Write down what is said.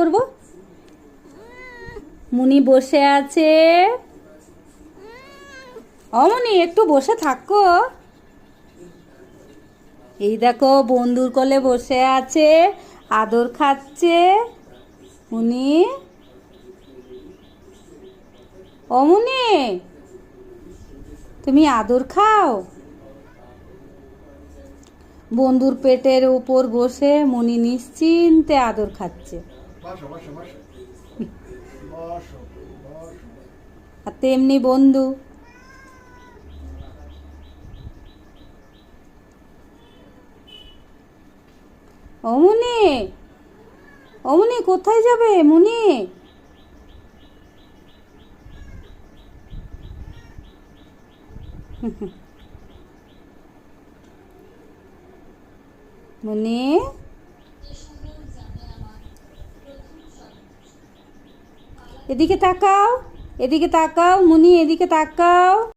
করব। মুনি বসে আছে। অমনি একটু বসে থাকো। এই দেখো বন্ধুর কোলে বসে আছে, আদর খাচ্ছে মুনি। অমনি তুমি আদর খাও। বন্ধুর পেটের উপর বসে মুনি নিশ্চিন্তে আদর খাচ্ছে। আর তেমনি বন্ধু। অমনি, অমনি কোথায় যাবে মুনি? মুনি, এদিকে তাকাও, এদিকে তাকাও মুনি, এদিকে তাকাও।